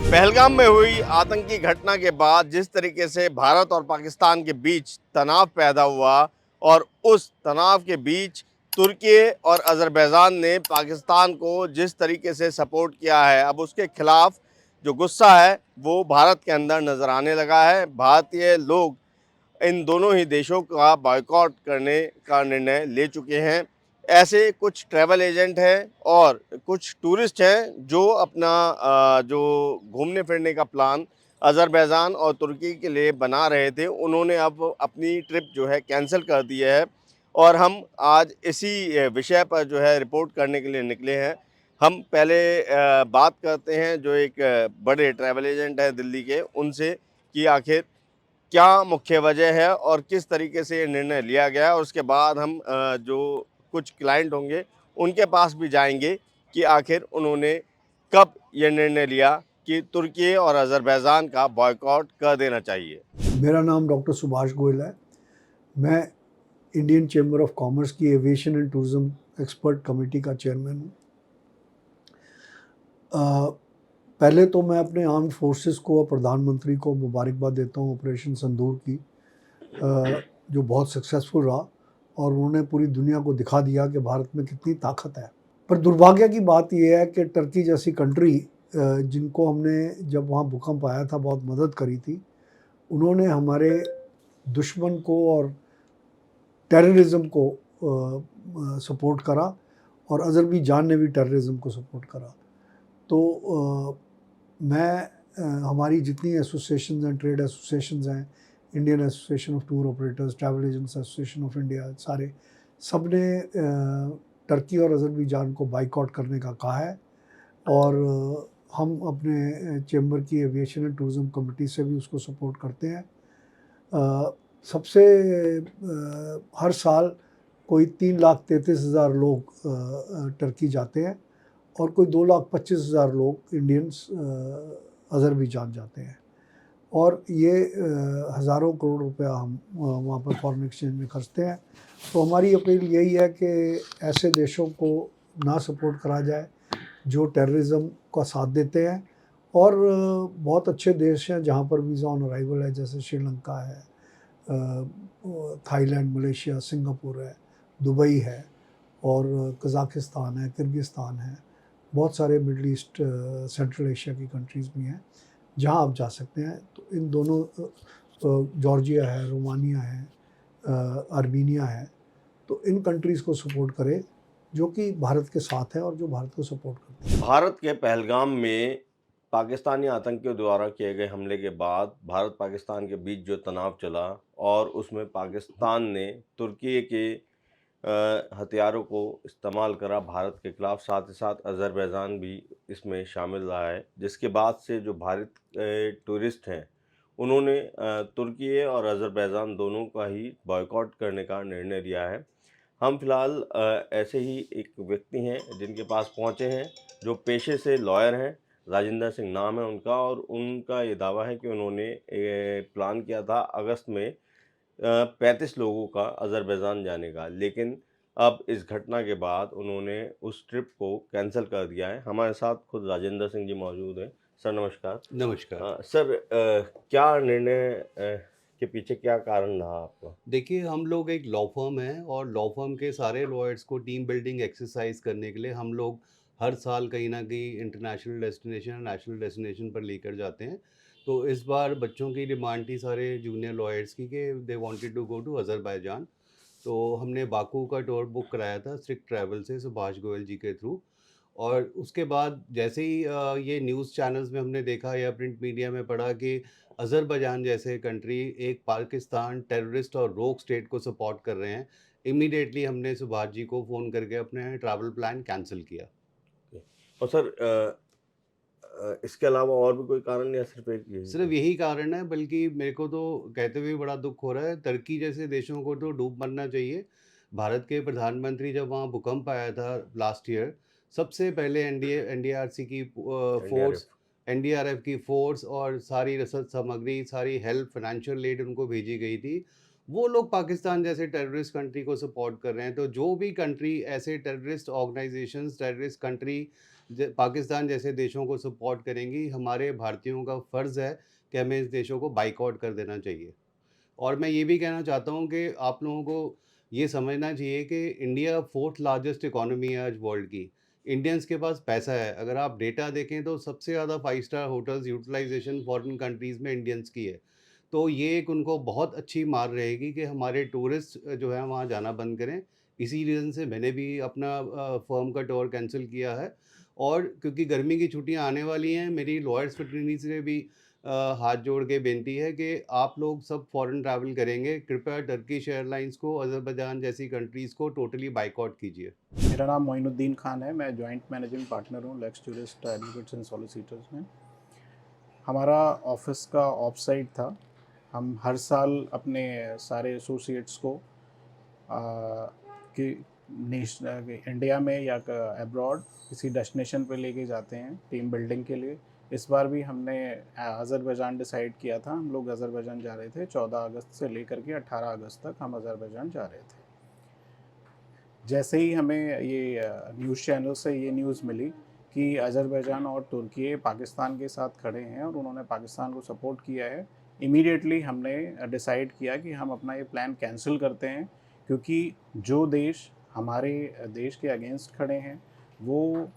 पहलगाम में हुई आतंकी घटना के बाद जिस तरीके से भारत और पाकिस्तान के बीच तनाव पैदा हुआ और उस तनाव के बीच तुर्की और अज़रबैजान ने पाकिस्तान को जिस तरीके से सपोर्ट किया है, अब उसके खिलाफ जो गुस्सा है वो भारत के अंदर नज़र आने लगा है। भारतीय लोग इन दोनों ही देशों का बॉयकॉट करने का निर्णय ले चुके हैं। ऐसे कुछ ट्रैवल एजेंट हैं और कुछ टूरिस्ट हैं जो अपना जो घूमने फिरने का प्लान अज़रबैजान और तुर्की के लिए बना रहे थे, उन्होंने अब अपनी ट्रिप जो है कैंसिल कर दी है। और हम आज इसी विषय पर जो है रिपोर्ट करने के लिए निकले हैं। हम पहले बात करते हैं जो एक बड़े ट्रैवल एजेंट हैं दिल्ली के, उनसे कि आखिर क्या मुख्य वजह है और किस तरीके से ये निर्णय लिया गया है। और उसके बाद हम जो कुछ क्लाइंट होंगे उनके पास भी जाएंगे कि आखिर उन्होंने कब ये निर्णय लिया कि तुर्की और अज़रबैजान का बॉयकॉट कर देना चाहिए। मेरा नाम डॉक्टर सुभाष गोयल है। मैं इंडियन चैम्बर ऑफ कॉमर्स की aviation and tourism expert committee का चेयरमैन हूँ। पहले तो मैं अपने आर्म्ड फोर्सेस को और प्रधानमंत्री को मुबारकबाद देता हूँ ऑपरेशन संदूर की, जो बहुत सक्सेसफुल रहा और उन्होंने पूरी दुनिया को दिखा दिया कि भारत में कितनी ताकत है। पर दुर्भाग्य की बात यह है कि टर्की जैसी कंट्री, जिनको हमने जब वहाँ भूकंप आया था बहुत मदद करी थी, उन्होंने हमारे दुश्मन को और टेररिज्म को सपोर्ट करा और अज़रबैजान ने भी टेररिज्म को सपोर्ट करा। तो हमारी जितनी एसोसिएशंस हैं, ट्रेड एसोसिएशंस हैं, Indian association of tour operators, travel agents association of India, सारे सब ने टर्की और अज़रबैजान को बाइकआउट करने का कहा है। और हम अपने चैम्बर की एविएशन एंड टूरिज्म कमेटी से भी उसको सपोर्ट करते हैं। सबसे हर साल कोई 3,33,000 लोग टर्की जाते हैं और कोई 2,25,000 लोग इंडियंस अज़रबैजान जाते हैं। और ये हज़ारों करोड़ रुपया हम वहाँ पर फॉरेन एक्सचेंज में खर्चते हैं। तो हमारी अपील यही है कि ऐसे देशों को ना सपोर्ट करा जाए जो टेररिज्म का साथ देते हैं। और बहुत अच्छे देश हैं जहाँ पर वीज़ा ऑन अराइवल है, जैसे श्रीलंका है, थाईलैंड, मलेशिया, सिंगापुर है, दुबई है और कज़ाकिस्तान है, किर्गिस्तान है। बहुत सारे मिडल ईस्ट, सेंट्रल एशिया की कंट्रीज़ भी हैं जहाँ आप जा सकते हैं। तो इन दोनों, जॉर्जिया है, रोमानिया है, आर्मीनिया है, तो इन कंट्रीज़ को सपोर्ट करें जो कि भारत के साथ है और जो भारत को सपोर्ट करते हैं। भारत के पहलगाम में पाकिस्तानी आतंकियों द्वारा किए गए हमले के बाद भारत पाकिस्तान के बीच जो तनाव चला और उसमें पाकिस्तान ने तुर्की के हथियारों को इस्तेमाल करा भारत के खिलाफ, साथ ही साथ अज़रबैजान भी इसमें शामिल रहा है, जिसके बाद से जो भारत के टूरिस्ट हैं उन्होंने तुर्की और अज़रबैजान दोनों का ही बॉयकॉट करने का निर्णय लिया है। हम फिलहाल ऐसे ही एक व्यक्ति हैं जिनके पास पहुँचे हैं, जो पेशे से लॉयर हैं। राजिंदर सिंह नाम है उनका और उनका ये दावा है कि उन्होंने प्लान किया था अगस्त में 35 लोगों का अज़रबैजान जाने का, लेकिन अब इस घटना के बाद उन्होंने उस ट्रिप को कैंसल कर दिया है। हमारे साथ खुद राजेंद्र सिंह जी मौजूद हैं। सर नमस्कार। नमस्कार। सर, क्या निर्णय के पीछे क्या कारण रहा आपका? देखिए, हम लोग एक लॉ फर्म है और लॉ फर्म के सारे लॉयर्स को टीम बिल्डिंग एक्सरसाइज करने के लिए हम लोग हर साल कहीं न कहीं इंटरनेशनल डेस्टिनेशन, नेशनल डेस्टिनेशन पर लेकर जाते हैं। तो इस बार बच्चों की डिमांड थी सारे जूनियर लॉयर्स की कि they wanted to go to Azerbaijan. तो हमने बाकू का टूर बुक कराया था स्ट्रिक्ट ट्रैवल से सुभाष गोयल जी के थ्रू। और उसके बाद जैसे ही ये न्यूज़ चैनल्स में हमने देखा या प्रिंट मीडिया में पढ़ा कि अज़रबैजान जैसे कंट्री एक पाकिस्तान टेररिस्ट और रोग स्टेट को सपोर्ट कर रहे हैं, इमीडिएटली हमने सुभाष जी को फ़ोन करके अपने ट्रैवल प्लान कैंसिल किया। और सर, इसके अलावा और भी कोई कारण या सिर्फ एक यही सिर्फ था? यही कारण है, बल्कि मेरे को तो कहते हुए बड़ा दुख हो रहा है। तुर्की जैसे देशों को तो डूब मरना चाहिए। भारत के प्रधानमंत्री जब वहाँ भूकंप आया था लास्ट ईयर, सबसे पहले एनडीआरसी की एनडीआरएफ। फोर्स, एनडीआरएफ की फोर्स और सारी रसद सामग्री, सारी हेल्प, फाइनेंशियल एड उनको भेजी गई थी। वो लोग पाकिस्तान जैसे टेररिस्ट कंट्री को सपोर्ट कर रहे हैं। तो जो भी कंट्री ऐसे terrorist organisations, terrorist country Pakistan जैसे देशों को सपोर्ट करेंगी, हमारे भारतीयों का फ़र्ज़ है कि हमें इस देशों को बाइकआउट कर देना चाहिए। और मैं ये भी कहना चाहता हूँ कि आप लोगों को ये समझना चाहिए कि इंडिया 4th लार्जेस्ट इकॉनमी है आज वर्ल्ड की। इंडियंस के पास पैसा है। अगर आप डेटा देखें तो सबसे ज़्यादा 5 star hotels utilisation foreign countries में इंडियंस की है। तो ये एक उनको बहुत अच्छी मार रहेगी कि हमारे टूरिस्ट जो है वहाँ जाना बंद करें। इसी रीज़न से मैंने भी अपना फ़र्म का टूर कैंसल किया है। और क्योंकि गर्मी की छुट्टियाँ आने वाली हैं, मेरी लॉयर्स फ्रेटर्निटी से भी हाथ जोड़ के बेनती है कि आप लोग सब फॉरेन ट्रैवल करेंगे, कृपया टर्किश एयरलाइंस को, अज़रबैजान जैसी कंट्रीज़ को टोटली बायकॉट कीजिए। मेरा नाम मोइनुद्दीन खान है। मैं जॉइंट मैनेजिंग पार्टनर हूँ Lex tourist advocates and solicitors में। हमारा ऑफिस का ऑफ साइट था। हम हर साल अपने सारे एसोसिएट्स को कि इंडिया में या अब्रॉड किसी डेस्टिनेशन पे लेके जाते हैं टीम बिल्डिंग के लिए। इस बार भी हमने अज़रबैजान डिसाइड किया था। हम लोग अज़रबैजान जा रहे थे। 14 अगस्त से लेकर के 18 अगस्त तक हम अज़रबैजान जा रहे थे। जैसे ही हमें ये न्यूज़ चैनल से ये न्यूज़ मिली कि अज़रबैजान और तुर्की पाकिस्तान के साथ खड़े हैं और उन्होंने पाकिस्तान को सपोर्ट किया है, इमीडिएटली हमने डिसाइड किया कि हम अपना ये प्लान कैंसिल करते हैं। क्योंकि जो देश हमारे देश के अगेंस्ट खड़े हैं वो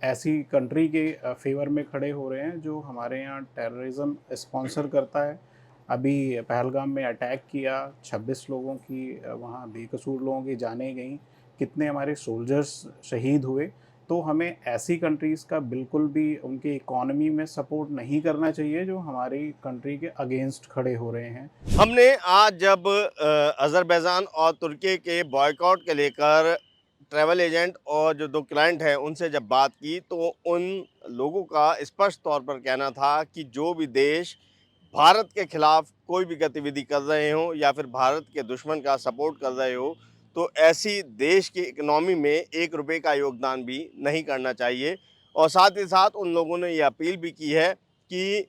ऐसी कंट्री के फेवर में खड़े हो रहे हैं जो हमारे यहाँ टेररिज्म स्पॉन्सर करता है। अभी पहलगाम में अटैक किया, 26 लोगों की वहाँ बेकसूर लोगों की जानें गईं, कितने हमारे सोल्जर्स शहीद हुए। तो हमें ऐसी कंट्रीज़ का बिल्कुल भी उनकी इकॉनमी में सपोर्ट नहीं करना चाहिए जो हमारी कंट्री के अगेंस्ट खड़े हो रहे हैं। हमने आज जब अज़रबैजान और तुर्की के बॉयकॉट के लेकर ट्रैवल एजेंट और जो दो क्लाइंट हैं उनसे जब बात की तो उन लोगों का स्पष्ट तौर पर कहना था कि जो भी देश भारत के खिलाफ कोई भी गतिविधि कर रहे हों या फिर भारत के दुश्मन का सपोर्ट कर रहे हो तो ऐसी देश की इकनॉमी में 1 रुपए का योगदान भी नहीं करना चाहिए। और साथ ही साथ उन लोगों ने ये अपील भी की है कि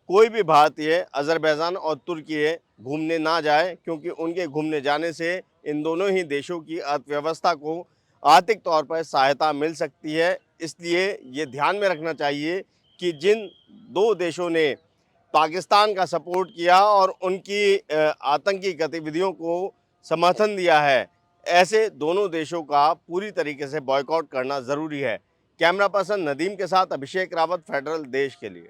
कोई भी भारतीय अज़रबैजान और तुर्की घूमने ना जाए, क्योंकि उनके घूमने जाने से इन दोनों ही देशों की अर्थव्यवस्था को आर्थिक तौर पर सहायता मिल सकती है। इसलिए ये ध्यान में रखना चाहिए कि जिन दो देशों ने पाकिस्तान का सपोर्ट किया और उनकी आतंकी गतिविधियों को समर्थन दिया है, ऐसे दोनों देशों का पूरी तरीके से बॉयकॉट करना ज़रूरी है। कैमरा पर्सन नदीम के साथ अभिषेक रावत, फेडरल देश के लिए।